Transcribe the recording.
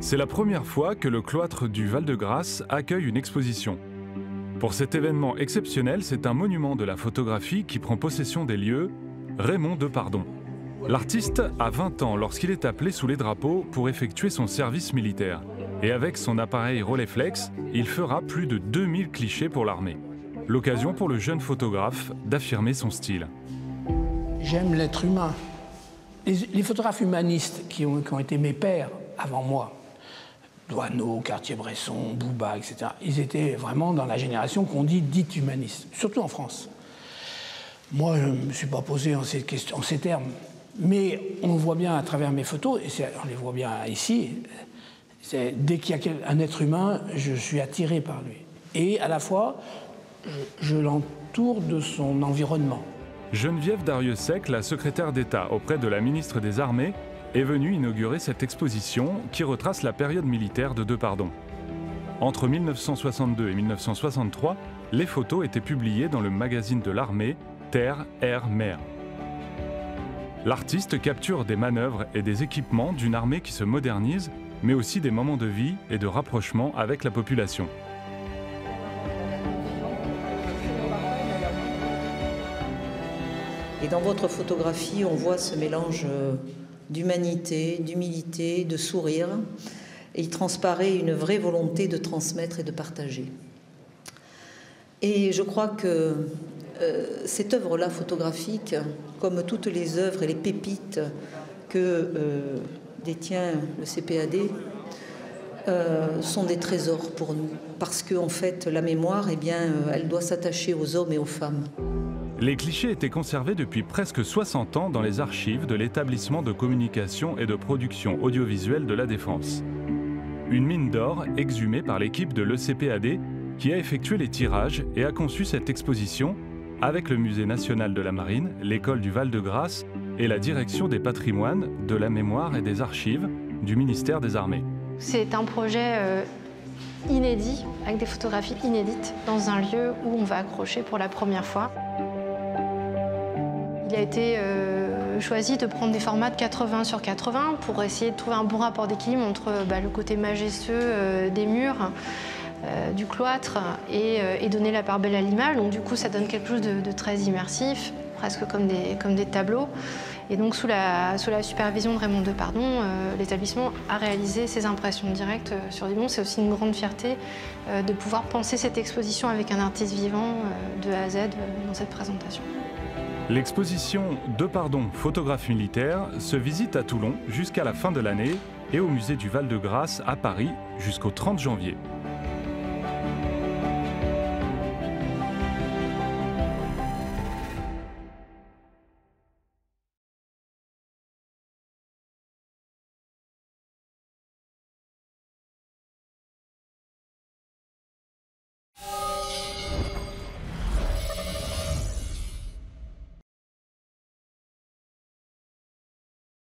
C'est la première fois que le cloître du Val-de-Grâce accueille une exposition. Pour cet événement exceptionnel, c'est un monument de la photographie qui prend possession des lieux, Raymond Depardon. L'artiste a 20 ans lorsqu'il est appelé sous les drapeaux pour effectuer son service militaire. Et avec son appareil Rolleiflex, il fera plus de 2000 clichés pour l'armée. L'occasion pour le jeune photographe d'affirmer son style. J'aime l'être humain. Les photographes humanistes qui ont été mes pères avant moi, Doisneau, Cartier-Bresson, Bouba, etc., ils étaient vraiment dans la génération qu'on dit dite humaniste, surtout en France. Moi, je ne me suis pas posé en ces termes, mais on le voit bien à travers mes photos, et on les voit bien ici. Dès qu'il y a un être humain, je suis attiré par lui. Et à la fois, je l'entoure de son environnement. Geneviève Darrieussecq, la secrétaire d'État auprès de la ministre des Armées, est venue inaugurer cette exposition qui retrace la période militaire de Depardon. Entre 1962 et 1963, les photos étaient publiées dans le magazine de l'armée Terre, Air, Mer. L'artiste capture des manœuvres et des équipements d'une armée qui se modernise, mais aussi des moments de vie et de rapprochement avec la population. Et dans votre photographie, on voit ce mélange d'humanité, d'humilité, de sourire. Et il transparaît une vraie volonté de transmettre et de partager. Et je crois que cette œuvre-là photographique, comme toutes les œuvres et les pépites que détient le CPAD, sont des trésors pour nous. Parce qu'en fait, la mémoire, eh bien, elle doit s'attacher aux hommes et aux femmes. Les clichés étaient conservés depuis presque 60 ans dans les archives de l'établissement de communication et de production audiovisuelle de la Défense. Une mine d'or exhumée par l'équipe de l'ECPAD qui a effectué les tirages et a conçu cette exposition avec le Musée national de la Marine, l'École du Val-de-Grâce et la Direction des patrimoines, de la mémoire et des archives du ministère des Armées. C'est un projet inédit, avec des photographies inédites, dans un lieu où on va accrocher pour la première fois. Il a été choisi de prendre des formats de 80 sur 80 pour essayer de trouver un bon rapport d'équilibre entre le côté majestueux des murs, du cloître et donner la part belle à l'image. Donc du coup, ça donne quelque chose de très immersif, presque comme des tableaux. Et donc sous la supervision de Raymond Depardon, l'établissement a réalisé ses impressions directes sur Dibon. C'est aussi une grande fierté de pouvoir penser cette exposition avec un artiste vivant de A à Z dans cette présentation. L'exposition Depardon photographie militaire se visite à Toulon jusqu'à la fin de l'année et au musée du Val-de-Grâce à Paris jusqu'au 30 janvier.